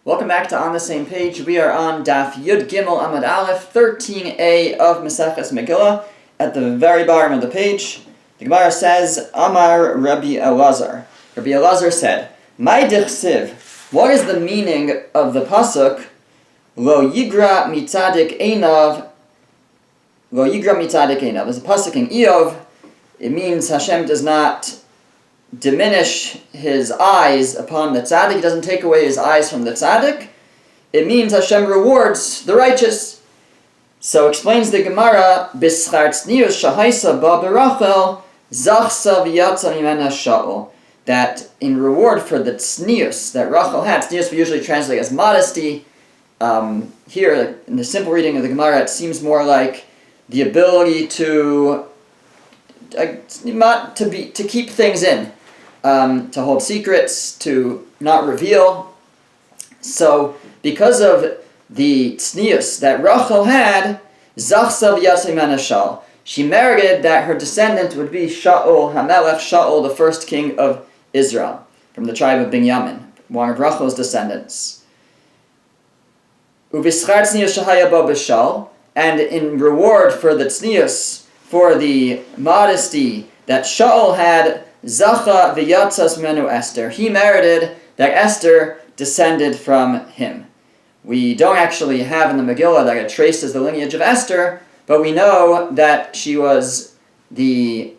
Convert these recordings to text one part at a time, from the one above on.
Welcome back to On the Same Page. We are on Daf Yud Gimel Amud Aleph, 13a of Maseches Megillah, at the very bottom of the page. The Gemara says, Amar Rabbi Elazar. Rabbi Elazar said, Mai dichsiv, what is the meaning of the pasuk, Lo yigra mitzadik einav, Lo yigra mitzadik einav. There's a pasuk in Eov. It means Hashem does not diminish his eyes upon the tzaddik. He doesn't take away his eyes from the tzaddik. It means Hashem rewards the righteous. So explains the Gemara, B'schar tznius shahaisa ba berachel zachsa v'yatza mimena sha'ol. That in reward for the tznius that Rachel had, tznius we usually translate as modesty. Here, in the simple reading of the Gemara, it seems more like the ability to keep things in. To hold secrets, to not reveal. So, because of the tznius that Rachel had, Zachsa v'yatza mimena Sha'ol, she merited that her descendant would be Sha'ol HaMelech, Sha'ol, the first king of Israel, from the tribe of Binyamin, one of Rachel's descendants. U'v'schar tznius shahaya bo b'Sha'ol, and in reward for the tznius, for the modesty that Sha'ol had, Zacha v'yatzas menu Esther. He merited that Esther descended from him. We don't actually have in the Megillah that it traces the lineage of Esther, but we know that she was the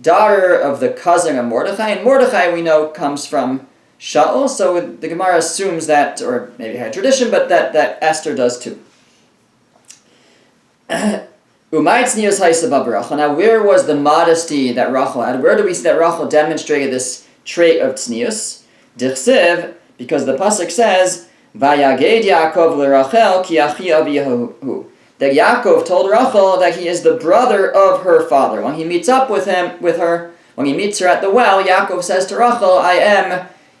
daughter of the cousin of Mordechai, and Mordechai we know comes from Sha'ol, so the Gemara assumes that, or maybe had tradition, but that Esther does too. Now, where was the modesty that Rachel had? Where do we see that Rachel demonstrated this trait of tznius? Dichsiv, because the pasuk says, "Vayaged Yaakov leRachel ki achi aviyahu." That Yaakov told Rachel that he is the brother of her father. When he meets up with her, when he meets her at the well, Yaakov says to Rachel,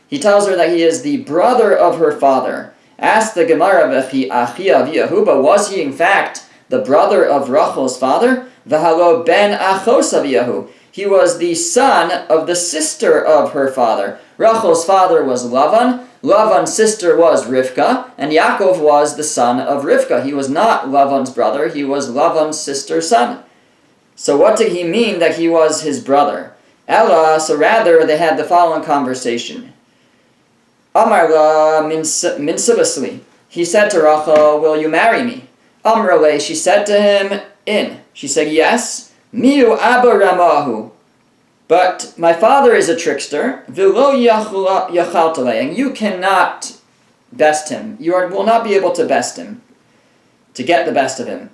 he tells her that he is the brother of her father. Ask the Gemara, "V'chi achi aviyahu," but was he in fact the brother of Rachel's father? V'halo ben achos aviyahu. He was the son of the sister of her father. Rachel's father was Lavan. Lavan's sister was Rivka. And Yaakov was the son of Rivka. He was not Lavan's brother. He was Lavan's sister's son. So what did he mean that he was his brother? Ella, so rather they had the following conversation. Amar la min sibasli. He said to Rachel, will you marry me? Amrale, she said to him, in. She said, yes. Miu abba ramahu. But my father is a trickster. V'lo yachaltale. And you cannot best him. You will not be able to best him. To get the best of him.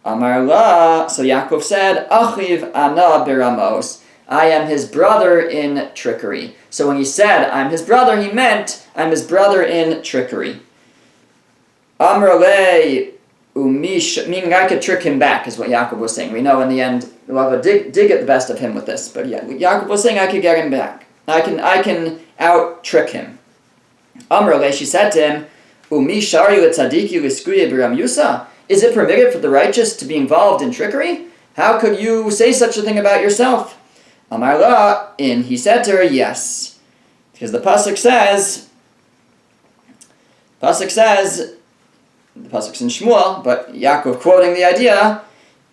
Amar la. So Yaakov said, Achiv ana biramos. I am his brother in trickery. So when he said, I'm his brother, he meant, I'm his brother in trickery. Amrale. Meaning I could trick him back, is what Yaakov was saying. We know in the end, Lava did get the best of him with this, but yeah, Yaakov was saying I could get him back. I can out-trick him. Amrale, she said to him, Umi shari l'tzadiki l'skuye b'ram yusa? Is it permitted for the righteous to be involved in trickery? How could you say such a thing about yourself? Amar la, and he said to her, yes. Because the pasuk says, the pasuk's in Shmuel, but Yaakov quoting the idea,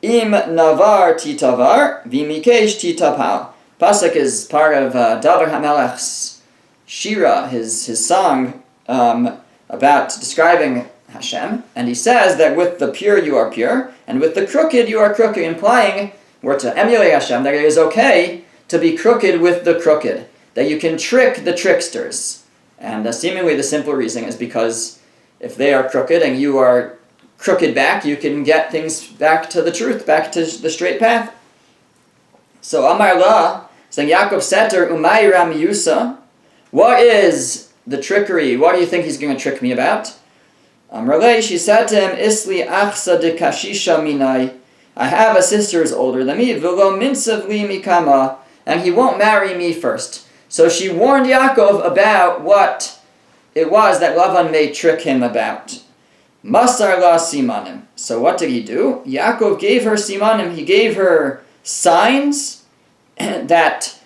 Im navar titavar, v'mikesh titapal. Pasuk is part of David HaMelech's Shira, his song about describing Hashem, and he says that with the pure you are pure, and with the crooked you are crooked, implying, we're to emulate Hashem, that it is okay to be crooked with the crooked, that you can trick the tricksters. And seemingly the simple reasoning is because if they are crooked and you are crooked back, you can get things back to the truth, back to the straight path. So Amar la, saying Yaakov said to her, Umay ram yusa, what is the trickery? What do you think he's going to trick me about? Amar le, she said to him, Isli achsa de kashisha minai. I have a sister who's older than me, v'lo minsav li mikama, and he won't marry me first. So she warned Yaakov about what it was that Lavan may trick him about. Masar la simanim. So what did he do? Yaakov gave her simanim. He gave her signs that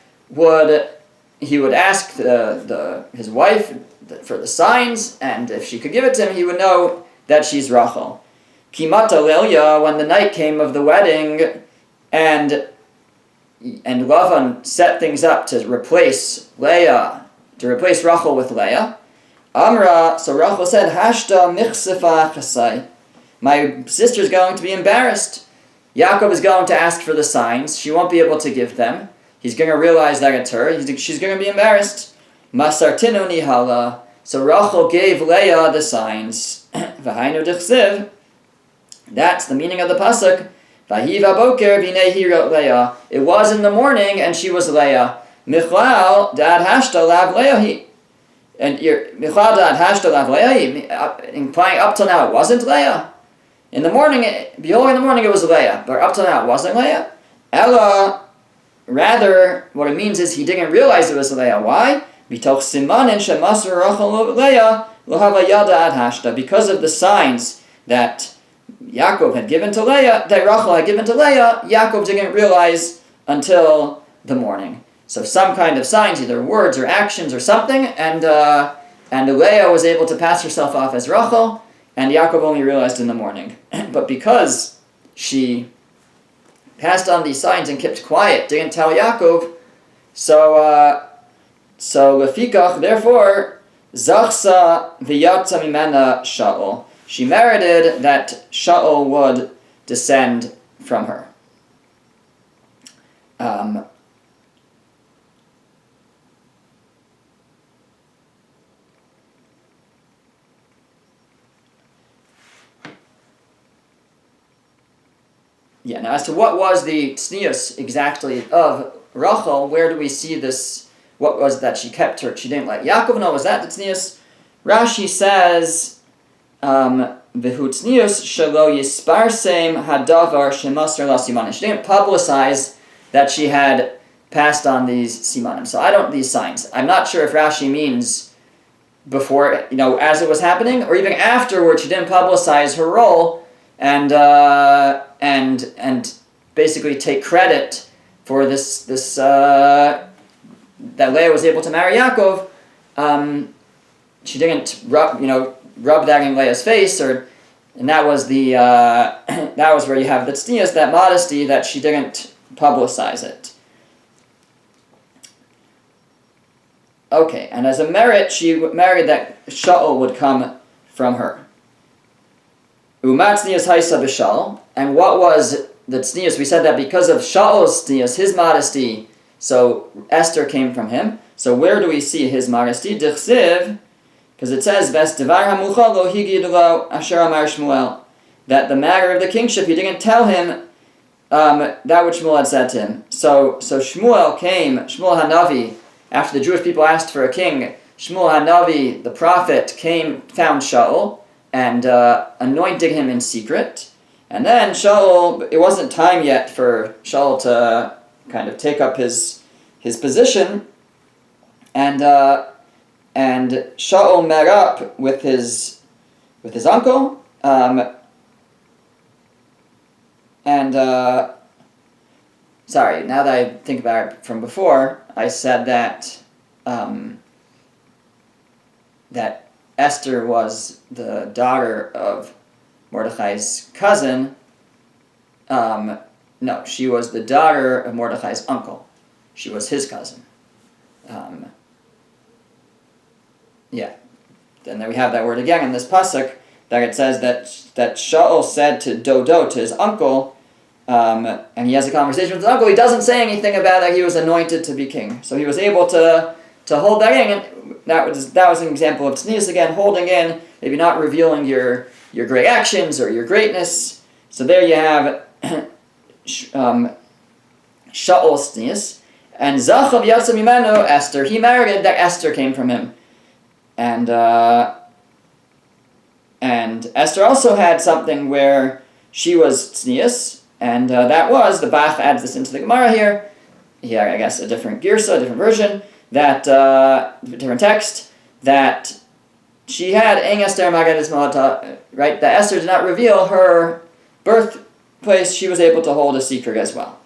he would ask his wife, for the signs, and if she could give it to him, he would know that she's Rachel. Kimata Lelia, when the night came of the wedding, and Lavan set things up to replace Rachel with Leah. Amra, so Rachel said, Hashta michsefa chasai. My sister's going to be embarrassed. Yaakov is going to ask for the signs. She won't be able to give them. He's going to realize that it's her. She's going to be embarrassed. Masartinu nihala. So Rachel gave Leah the signs. V'hainu dichsiv. That's the meaning of the pasuk. Vahiva boker v'nehi wrote Leah. It was in the morning, and she was Leah. Michlal dad hashta lav Leahi. And Michlal dad hashta lav Leahi, implying up till now it wasn't Leah. In the morning, behold, in the morning it was Leah, but up till now it wasn't Leah. Ella, rather, what it means is he didn't realize it was Leah. Why? Because of the signs that Yaakov had given to Leah, that Rachel had given to Leah, Yaakov didn't realize until the morning. So some kind of signs, either words or actions or something, and Leah was able to pass herself off as Rachel, and Yaakov only realized in the morning. But because she passed on these signs and kept quiet, didn't tell Yaakov, so lefikach, therefore, zachsa v'yatza mimena Shaul. She merited that Shaul would descend from her. Now as to what was the tznius exactly of Rachel, where do we see this? What was that she kept her? She didn't let Yaakov know. Was that the tznius? Rashi says, "V'hu tznius shelo yisparsem hadavar shemasar la simanim." She didn't publicize that she had passed on these simanim. These signs. I'm not sure if Rashi means before, as it was happening, or even afterward. She didn't publicize her role and basically take credit for this that Leah was able to marry Yaakov. She didn't rub that in Leah's face, and that was that was where you have the tznius, that modesty, that she didn't publicize it. Okay, and as a merit, she married that Shaul would come from her. Umat tznius haisa b'Shaul, and what was the tznius? We said that because of Shaul's tznius, his modesty, so Esther came from him. So where do we see his modesty? Dichsiv, because it says, Ves devar hamucha lo higid lo asher amar Shmuel, that the matter of the kingship, he didn't tell him that which Shmuel had said to him. So Shmuel Hanavi, after the Jewish people asked for a king, Shmuel Hanavi, the prophet, found Shaul, and anointed him in secret. And then Shaul, it wasn't time yet for Shaul to kind of take up his position, and Shaul met up with his uncle, sorry, now that I think about it from before, I said that that Esther was the daughter of Mordechai's cousin. No, she was the daughter of Mordechai's uncle. She was his cousin. Then we have that word again in this pasuk, that it says that Shaul said to Dodo, to his uncle, and he has a conversation with his uncle. He doesn't say anything about that he was anointed to be king. So he was able to hold that in, and that was an example of tznius again, holding in, maybe not revealing your great actions or your greatness. So there you have Shaul's tznius, and Zachav Yatsa Mimenu Esther. He married that Esther came from him, and Esther also had something where she was tznius, and that was, the Bach adds this into the Gemara here. I guess a different girsa, a different version, that different text, that she had Eng Esther Magadas Malata, right? That Esther did not reveal her birthplace. She was able to hold a secret as well.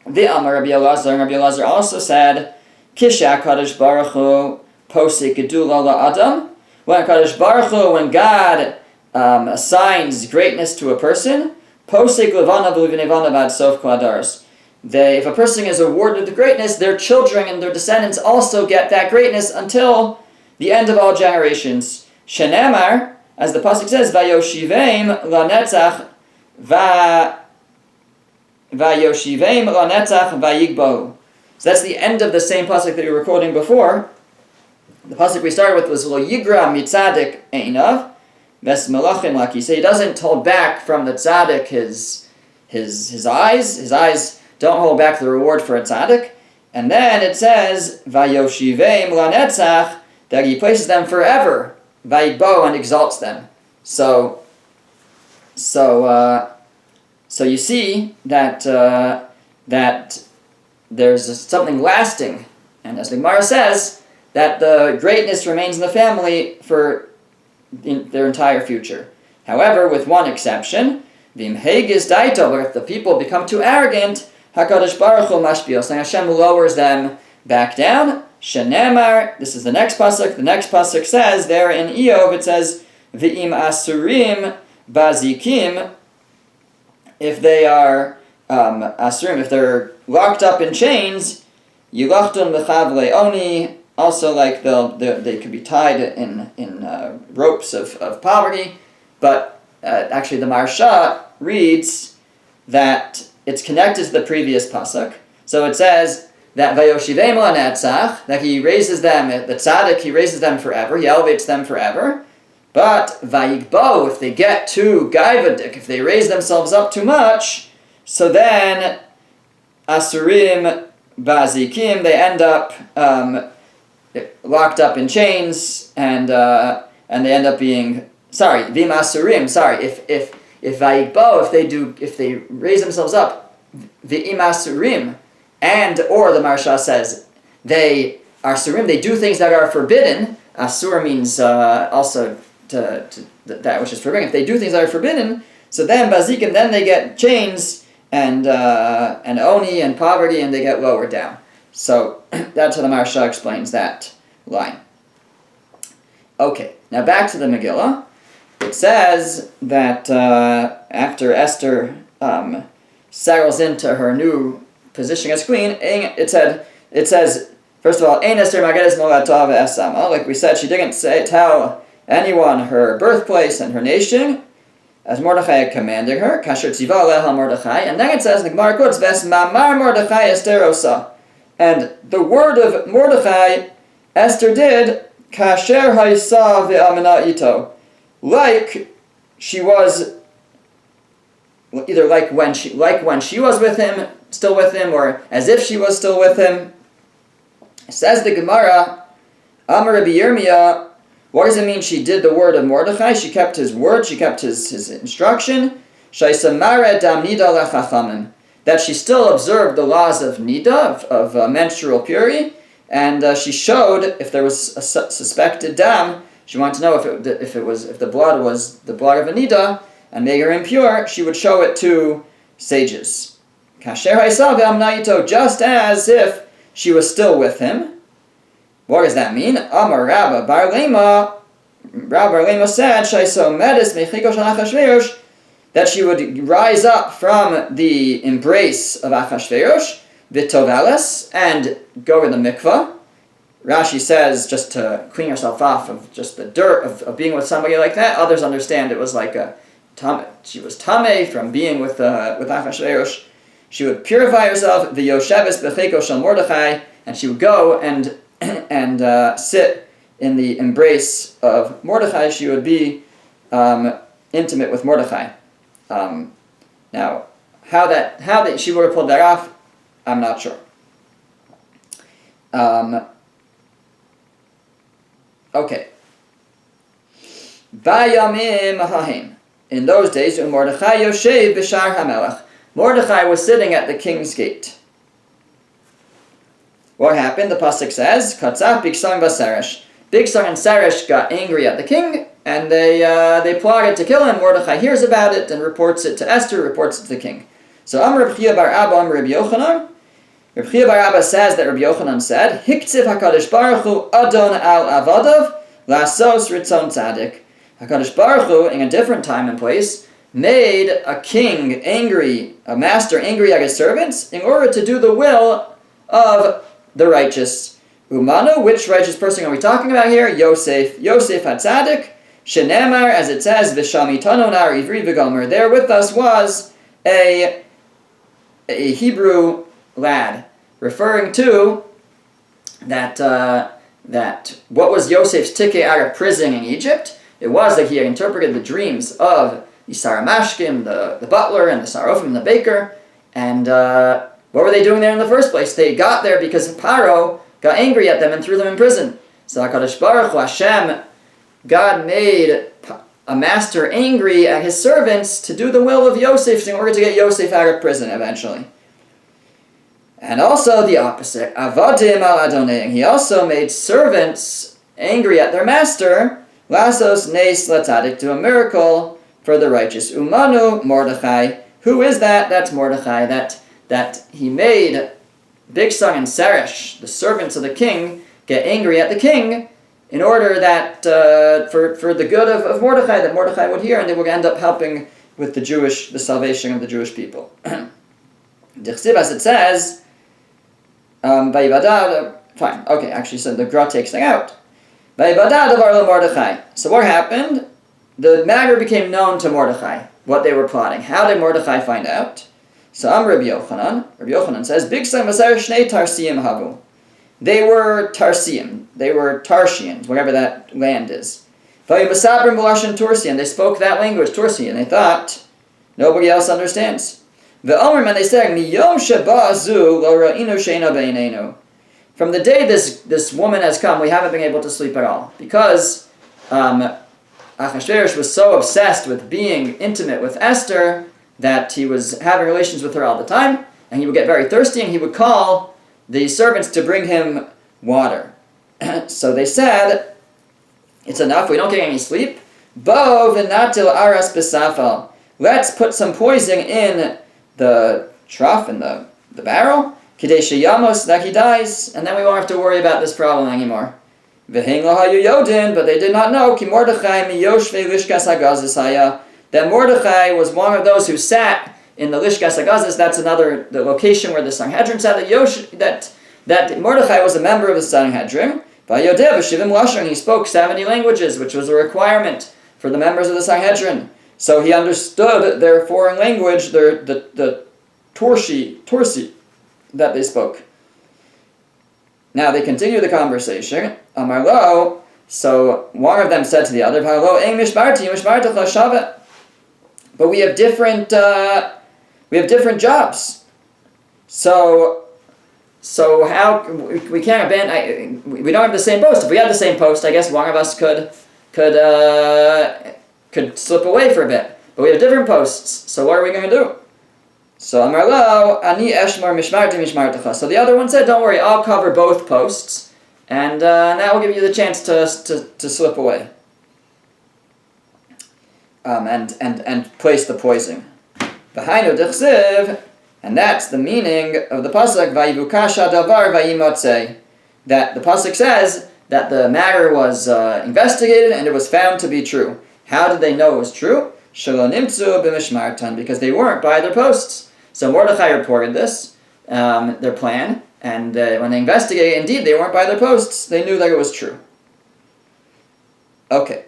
The Amar Rabbi Elazar also said, Kisha Kadosh Baruch Hu posek gedula la'adam. When Kadosh Baruch Hu, when God assigns greatness to a person, posek levanav u'vnevanav ad sof kol hadaros. If a person is awarded the greatness, their children and their descendants also get that greatness until the end of all generations. Shenemar, as the pasuk says, "Vayoshiveim lanetzach vayoshiveim lanetzach vayigbahu." So that's the end of the same pasuk that we were quoting before. The pasuk we started with was "Lo yigra mitzadik einav ves melachim laki." So he doesn't hold back from the tzaddik his eyes. His eyes don't hold back the reward for a tzaddik. And then it says, Vayoshiveim lanetzach, that he places them forever, Vayigbo, and exalts them. So you see that there's something lasting. And as the Gemara says, that the greatness remains in the family for their entire future. However, with one exception, Vim Hegis Daito, where if the people become too arrogant, HaKadosh Baruch Hu mashpios, and Hashem lowers them back down. Shenemar, this is the next pasuk. The next pasuk says, there in Eov, it says, V'im asurim bazikim, if they are asurim, if they're locked up in chains, yilachton b'chav le'oni, also like they could be tied in ropes of poverty, but actually the Marsha reads that it's connected to the previous pasuk. So it says that Vayoshiveim lanetzach, that he raises them, the tzaddik, he raises them forever, he elevates them forever. But Vayigbo, if they get too gaivadik, if they raise themselves up too much, so then Asurim Bazikim, they end up locked up in chains, and they end up being Vim Asurim, if Vayigbo, if they raise themselves up, V'im Asurim, and or the Marsha says they are surim, they do things that are forbidden. Asur means also to that which is forbidden. If they do things that are forbidden, so then bazikim, then they get chains and oni and poverty, and they get lowered down. So that's how the Marsha explains that line. Okay, now back to the Megillah. It says that after Esther settles into her new position as queen, it says, first of all, Ein Esther Magedes Molatah ve'esama. Like we said, she didn't tell anyone her birthplace and her nation, as Mordechai had commanded her, Kasher Tziva Aleha Mordechai. And then it says, the Gemara quotes, Ves Mamar Mordechai Esther Osa. And the word of Mordechai, Esther did, Kasher Haisa ve'amina ito. Like she was, either like when she was with him, still with him, or as if she was still with him. Says the Gemara, Amar Rabbi Yirmiyah, what does it mean she did the word of Mordechai? She kept his word, she kept his instruction. Shaisamara dam nida lechachamim, that she still observed the laws of nida, of menstrual purity, and she showed if there was a suspected dam. She wanted to know if the blood was the blood of a nida and made her impure. She would show it to sages. Kasher ha'isa ve'amna'ito, just as if she was still with him. What does that mean? Amar Rabba Bar Lema. Rabba Bar Lema said, Shaiso medis mechiko shel Achashverosh, that she would rise up from the embrace of Achashverosh, v'toveles, and go to the mikvah. Rashi says just to clean herself off of just the dirt of being with somebody like that. Others understand it was like she was tameh from being with Achashverosh. She would purify herself, the Yosheves b'cheko shel Mordechai, and she would go and sit in the embrace of Mordechai. She would be intimate with Mordechai. Now, how she would have pulled that off, I'm not sure. Okay. Vayamim hahim. In those days, Mordechai Yoshev b'shar hamelech. Mordechai was sitting at the king's gate. What happened? The pasuk says, Katzaf Bigsan v'Seresh. Bigsan and Seresh got angry at the king, and they plotted to kill him. Mordechai hears about it and reports it to Esther, reports it to the king. So Amr B'chia bar Abba Amr Rabbi Yochanan, Reb Chia bar Abba says that Rabbi Yochanan said, Hiktziv HaKadosh Baruch Hu Adon al Avadav Lasos Ritzon Tzadik. HaKadosh Baruch Hu, in a different time and place, made a king angry, a master angry at his servants, in order to do the will of the righteous. Umanu, which righteous person are we talking about here? Yosef HaTzadik, Shenemar, as it says, V'shamitanu nar ivri v'gomer. There with us was a Hebrew lad, referring to that what was Yosef's ticket out of prison in Egypt? It was that he had interpreted the dreams of the Saramashkim, the butler, and the Sarofim, the baker. And what were they doing there in the first place? They got there because Paro got angry at them and threw them in prison. So HaKadosh Baruch Hu, Hashem, God made a master angry at his servants to do the will of Yosef in order to get Yosef out of prison eventually. And also the opposite, Avadim al Adonai. He also made servants angry at their master, Lasos Nes Latzadik, to a miracle for the righteous. Umanu Mordechai. Who is that? That's Mordechai. That he made Bigsan and Seresh, the servants of the king, get angry at the king in order that for the good of Mordechai, that Mordechai would hear, and they would end up helping with the salvation of the Jewish people. Dichsiv, as it says, fine, okay, actually, so the Gra takes that out. Mordechai. So what happened? The matter became known to Mordechai, what they were plotting. How did Mordechai find out? So Rabbi Yochanan says, Bigsan v'ser shnei Tarsiyim havu. They were Tarsiyim, they were Tarshians, whatever that land is. Vayibasabrim v'lashan Tursian, they spoke that language, Tursian. They thought, nobody else understands. V'omer, and they said, Miyom sheba azu lo ra'inu sheina b'einenu. From the day this woman has come, we haven't been able to sleep at all. Because Achashverosh was so obsessed with being intimate with Esther that he was having relations with her all the time, and he would get very thirsty, and he would call the servants to bring him water. So they said, it's enough, we don't get any sleep. Bo v'natil aras b'safal. Let's put some poison in the trough, in the barrel, kidei sheyamos, that he dies, and then we won't have to worry about this problem anymore. V'hein lo hayu yodin, but they did not know, ki Mordechai miyoshvei lishkas hagazis haya, that Mordechai was one of those who sat in the Lishkas Hagazis. That's the location where the Sanhedrin sat. That Mordechai was a member of the Sanhedrin. He spoke 70 languages, which was a requirement for the members of the Sanhedrin. So he understood their foreign language, the Torsi that they spoke. Now they continue the conversation. Amar lo, so one of them said to the other, but we have different jobs. So how we can't abandon? We don't have the same post. If we had the same post, I guess one of us could slip away for a bit. But we have different posts. So what are we going to do? So Amar lo, ani eshmar mishmarti mishmartecha. So the other one said, "Don't worry, I'll cover both posts, and that will give you the chance to slip away." And place the poison. V'hainu dichsiv, and that's the meaning of the pasuk vayivukasha davar vayimotzei. That the pasuk says that the matter was investigated and it was found to be true. How did they know it was true? Shelo nimtzu b'mishmartan, because they weren't by their posts. So Mordechai reported this, their plan, and when they investigated, indeed they weren't by their posts. They knew that it was true. Okay.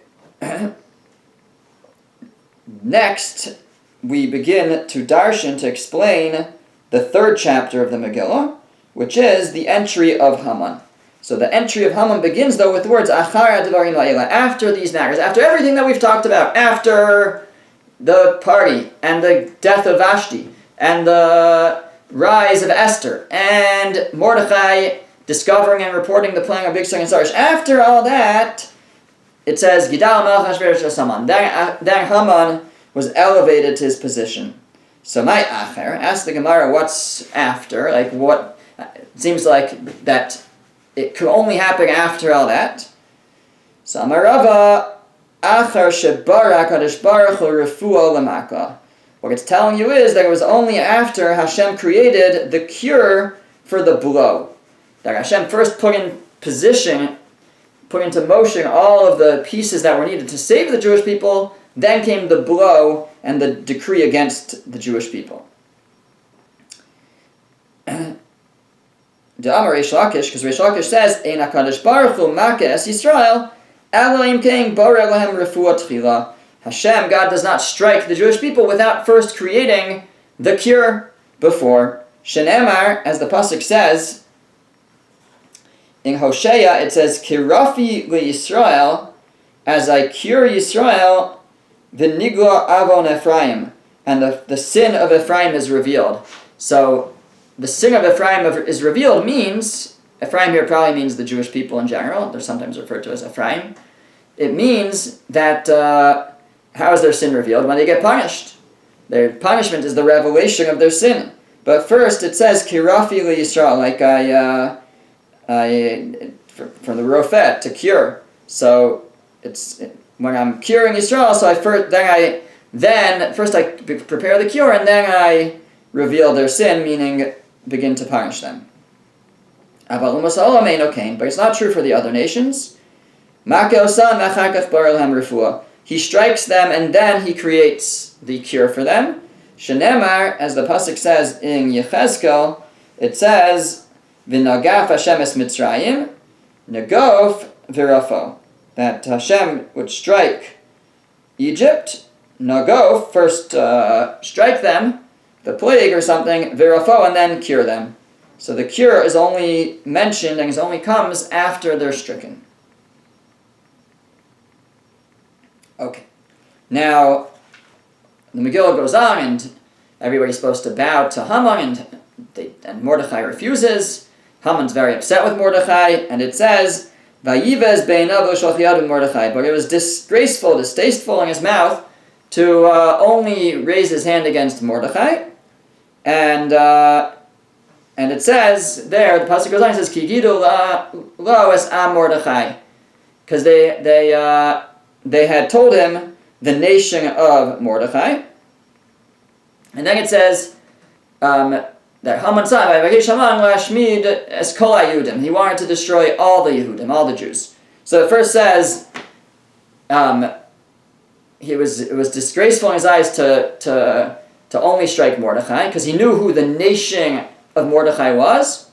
Next, we begin to darshan, to explain the third chapter of the Megillah, which is the entry of Haman. So the entry of Haman begins, though, with the words Achar advarim ha'ela, after these matters, after everything that we've talked about, after the party, and the death of Vashti, and the rise of Esther, and Mordechai discovering and reporting the plan of Bigsan and Sarish. After all that, it says, Gidal Melech Achashverosh Haman. Then Haman was elevated to his position. So my Acher, ask the Gemara, what's after? Like what? It seems like that it could only happen after all that. So Amarava Acher Shebara Kadosh Baruch Hu Refuah Lamaka. What it's telling you is that it was only after Hashem created the cure for the blow. That Hashem first put into motion all of the pieces that were needed to save the Jewish people, then came the blow and the decree against the Jewish people. The Amar Reish Lakish, because Reish Lakish says, Ein HaKadosh Baruch Hu Makeh Es Yisrael, Elohim King Boreh Lahem Refuah Tchila. Hashem, God, does not strike the Jewish people without first creating the cure before. Shenemar, as the pasuk says, in Hosea, it says, Kirafi Yisrael, as I cure Yisrael, v'nigla avon Ephraim, and the sin of Ephraim is revealed. So, the sin of Ephraim is revealed means, Ephraim here probably means the Jewish people in general, they're sometimes referred to as Ephraim. It means that, how is their sin revealed? When they get punished. Their punishment is the revelation of their sin. But first it says, Kirafi Yisrael, like from the Rofet, to cure. So, it's when I'm curing Yisrael, so first I prepare the cure, and then I reveal their sin, meaning begin to punish them. But it's not true for the other nations. He strikes them and then he creates the cure for them. Shenemar, as the pasuk says in Yechezkel, it says, "V'nagaf Hashem es Mitzrayim, nagof v'rafo." That Hashem would strike Egypt, nagof, first strike them, the plague or something, virafo, and then cure them. So the cure is only mentioned and it only comes after they're stricken. Okay. Now, the Megillah goes on, and everybody's supposed to bow to Haman, and Mordechai refuses. Haman's very upset with Mordechai, and it says, Vayivez be'einav u'shalach yad b'Mordechai. But it was disgraceful, distasteful in his mouth to only raise his hand against Mordechai. And it says there, the pasuk goes on, it says, Ki gidu lo es am Mordechai. Because they had told him the nation of Mordechai. And then it says that Haman said, he wanted to destroy all the Yehudim, all the Jews. So it first says it was disgraceful in his eyes to only strike Mordechai, because he knew who the nation of Mordechai was,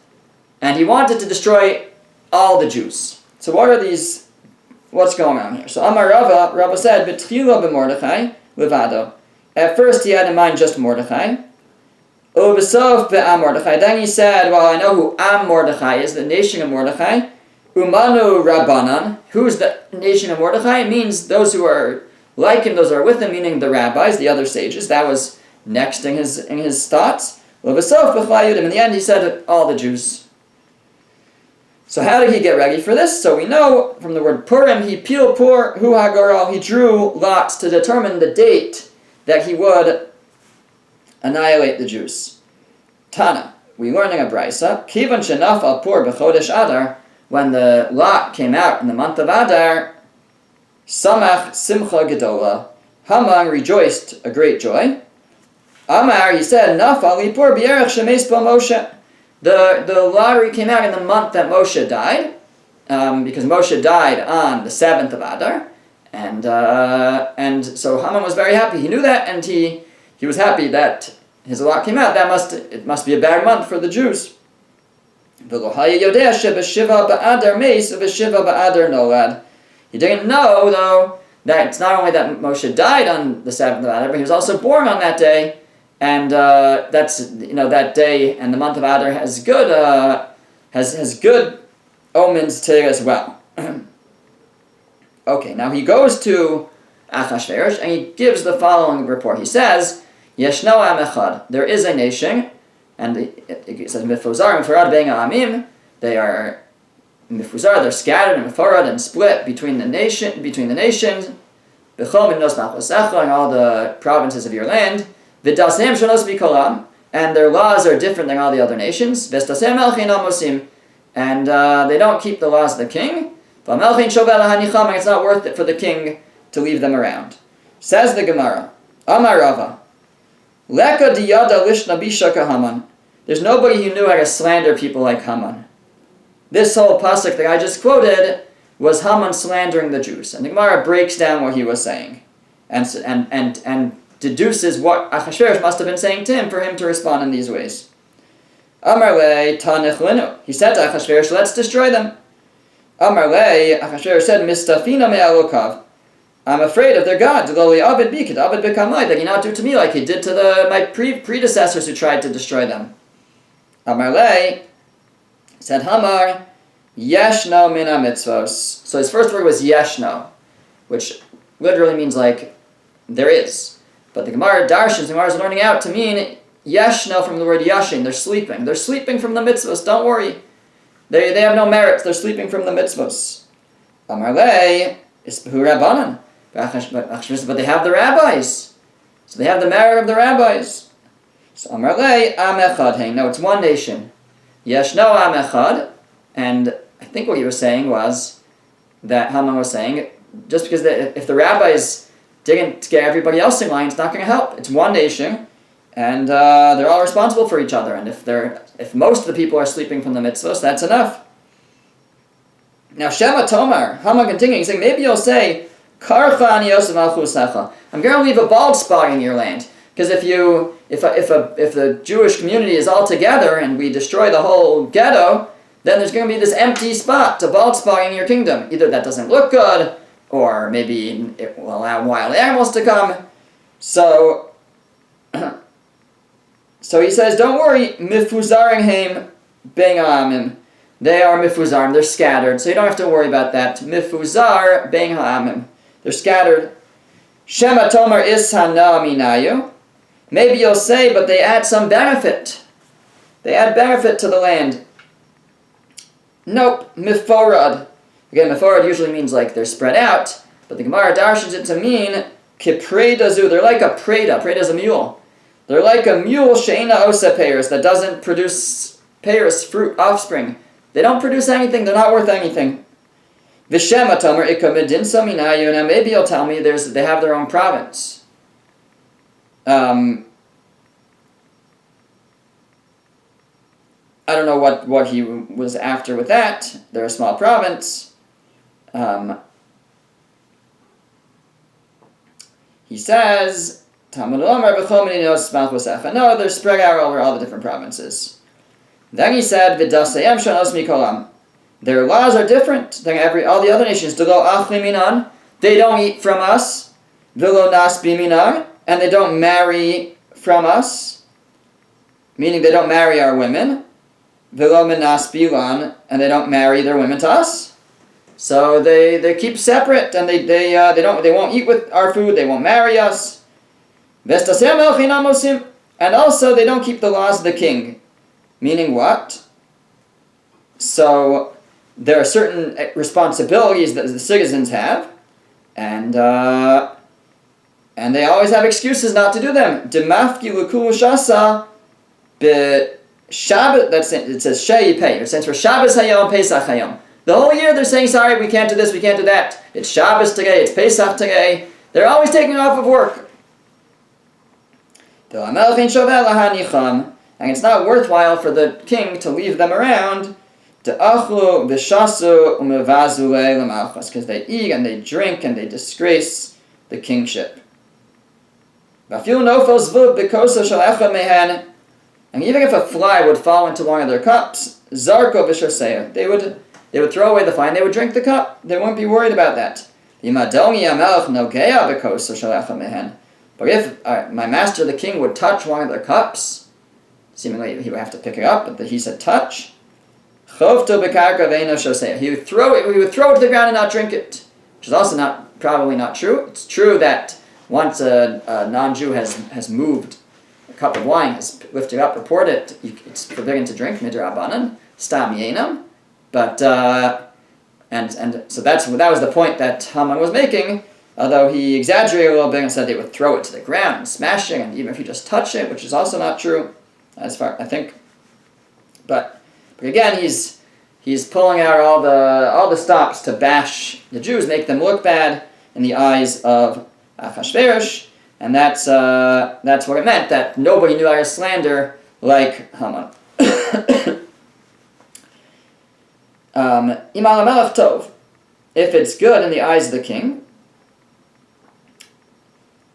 and he wanted to destroy all the Jews. So what's going on here? So Amar Rava said, B'tchila b'Mordechai levado. At first he had in mind just Mordechai. U'b'sof be'am Mordechai. Then he said, well, I know who Am Mordechai is, the nation of Mordechai. Umanu Rabbanan. Who's the nation of Mordechai? It means those who are like him, those who are with him, meaning the rabbis, the other sages. That was next in his thoughts. U'b'sof b'chlai Yudim. In the end he said all the Jews. So how did he get ready for this? So we know from the word Purim, he pil pur hu hagoral, he drew lots to determine the date that he would annihilate the Jews. Tana, we learn in a brisa, kivan shenaf al pur b'chodesh Adar, when the lot came out in the month of Adar, samach simcha gedola, Haman rejoiced a great joy. Amar, he said, nafal li pur b'yerech shemes bo Moshe. The lottery came out in the month that Moshe died, because Moshe died on the 7th of Adar, and so Haman was very happy. He knew that, and he was happy that his lot came out. It must be a bad month for the Jews. He didn't know, though, that it's not only that Moshe died on the 7th of Adar, but he was also born on that day. And that day and the month of Adar has good omens to it as well. Okay, now he goes to Achashverosh and he gives the following report. He says, Yeshno am echad, there is a nation, and it says mifuzar and mefarad bein ha'amim. They are mifuzar, they're scattered and mefarad and split between the nations, b'chol minos machlosecha, in all the provinces of your land. V'dasem shonos b'kolam, and their laws are different than all the other nations. V'stasem melchin amosim, and they don't keep the laws of the king. V'melchin shovel hanicham, and it's not worth it for the king to leave them around. Says the Gemara, Amar Rava, Leka diyada lishna bisha kahaman. There's nobody who knew how to slander people like Haman. This whole pasuk that I just quoted was Haman slandering the Jews. And the Gemara breaks down what he was saying and deduces what Achashverosh must have been saying to him for him to respond in these ways. Amar le tanich linu. He said to Achashverosh, let's destroy them. Amar le, Achashverosh said, Mistafina me'alokav. I'm afraid of their God. That he not do to me like he did to my predecessors who tried to destroy them. Amar le, said Hamar, Yeshno mina mitzvos. So his first word was Yeshno, which literally means like there is. But the Gemara Darshans, the Gemara is learning out to mean Yeshno from the word Yashin. They're sleeping. They're sleeping from the mitzvos. Don't worry. They have no merits. They're sleeping from the mitzvos. Amar le, Isbehu Rabbanan. But they have the rabbis. So they have the merit of the rabbis. So Amar le, Am Echad Hein. No, it's one nation. Yeshno Am Echad. And I think what he was saying was that Haman was saying, just because if the rabbis didn't get everybody else in line, it's not going to help. It's one nation, and they're all responsible for each other. And if most of the people are sleeping from the mitzvahs, that's enough. Now Shema Tomar, Haman continuing, saying, maybe you'll say, Karcha ani Yosef Malchusecha. I'm going to leave a bald spot in your land. Because if the Jewish community is all together and we destroy the whole ghetto, then there's going to be this empty spot, a bald spot in your kingdom. Either that doesn't look good, or maybe it will allow wild animals to come. So he says, don't worry, mifuzarim heim ben ha'amim. They are mifuzarim, they're scattered, so you don't have to worry about that. Mifuzar ben ha'amim. They're scattered. Shema tomar is hana minayu. Maybe you'll say, but they add some benefit. They add benefit to the land. Nope, miforad. Again, miforad usually means like they're spread out, but the Gemara darshans it to mean kipredazu. They're like a preda. Preda is a mule. They're like a mule sheina osa peiros that doesn't produce peiros, fruit, offspring. They don't produce anything. They're not worth anything. V'shema tamer ikamidin saminayu. Now maybe you'll tell me they have their own province. I don't know what he was after with that. They're a small province. He says, no, they're spread out over all the different provinces. Then he said, their laws are different than all the other nations. They don't eat from us. And they don't marry from us. Meaning they don't marry our women. And they don't marry their women to us. So they keep separate, and they won't eat with our food. They won't marry us. And also they don't keep the laws of the king. Meaning what? So there are certain responsibilities that the citizens have, and they always have excuses not to do them. Demafki l'kulu shasa be Shabbat, it says Sheyipei. It stands for Shabbos Hayom, Pesach Hayom. The whole year they're saying, sorry, we can't do this, we can't do that. It's Shabbos today, it's Pesach today. They're always taking off of work. And it's not worthwhile for the king to leave them around because they eat and they drink and they disgrace the kingship. And even if a fly would fall into one of their cups, zarko v'shaseh, they would throw away the fly and they would drink the cup. They wouldn't be worried about that. But if my master the king would touch one of their cups, seemingly he would have to pick it up, but he said touch. He would throw it to the ground and not drink it, which is also probably not true. It's true that once a non-Jew has moved a cup of wine, has lifted up, reported it's forbidden to drink, midrabanan, stam yenam. But and so that was the point that Haman was making. Although he exaggerated a little bit and said they would throw it to the ground and smash it, and even if you just touch it, which is also not true, as far I think. But again, he's pulling out all the stops to bash the Jews, make them look bad in the eyes of Achashverosh, and that's what it meant, that nobody knew how to slander like Haman. Imal Melech Tov, if it's good in the eyes of the king.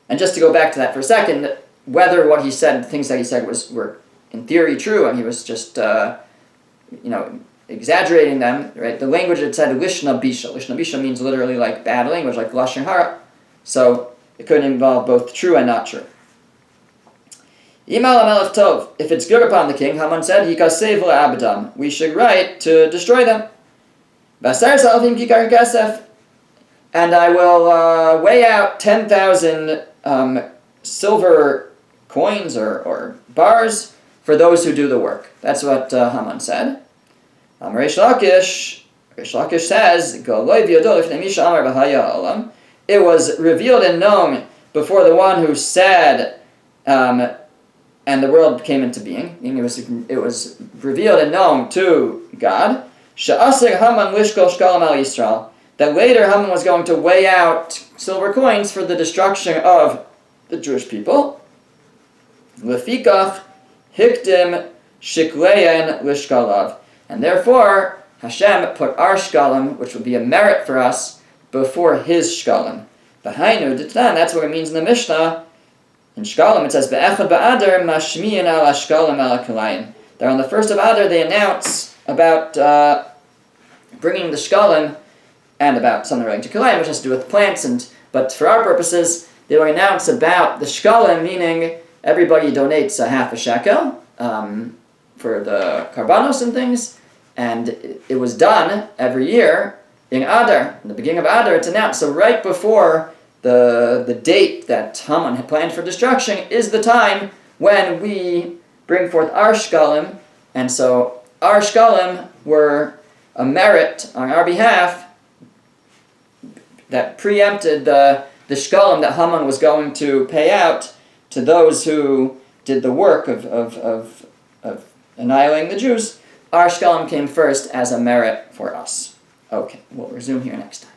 And just to go back to that for a second, whether what he said, things that he said were in theory true, and he was just exaggerating them, right? The language it said Lishna Bisha. Lishna Bisha means literally like bad language, like Lashon Hara. So it could involve both true and not true. Imal Melech Tov, if it's good upon the king, Haman said, Yikasev le'abdam, we should write to destroy them. Basar Salvim Kikar Kesef, and I will weigh out 10,000 silver coins or bars for those who do the work. That's what Haman said. Reish Lakish says, it was revealed and known before the one who said, and the world came into being. It was revealed and known to God. Haman lishkol shkalim al Yisrael. That later Haman was going to weigh out silver coins for the destruction of the Jewish people. Lefikach hikdim shikleyen lishkalav. And therefore, Hashem put our shkalim, which would be a merit for us, before his shkalim. Behainu ditnan, that's what it means in the Mishnah. In shkalim it says, Be'echad ba'adar mashmiyan ala shkalim ala kalayim. That on the first of Adar they announce about bringing the shkalim and about something relating to kalayim, which has to do with plants. But for our purposes, they will announce about the shkalim, meaning everybody donates a half a shekel for the karbanos and things, and it was done every year in Adar. In the beginning of Adar, it's announced. So right before the date that Haman had planned for destruction is the time when we bring forth our shkalim, and so our shkalim were a merit on our behalf that preempted the shkalim that Haman was going to pay out to those who did the work of annihilating the Jews. Our shkalim came first as a merit for us. Okay, we'll resume here next time.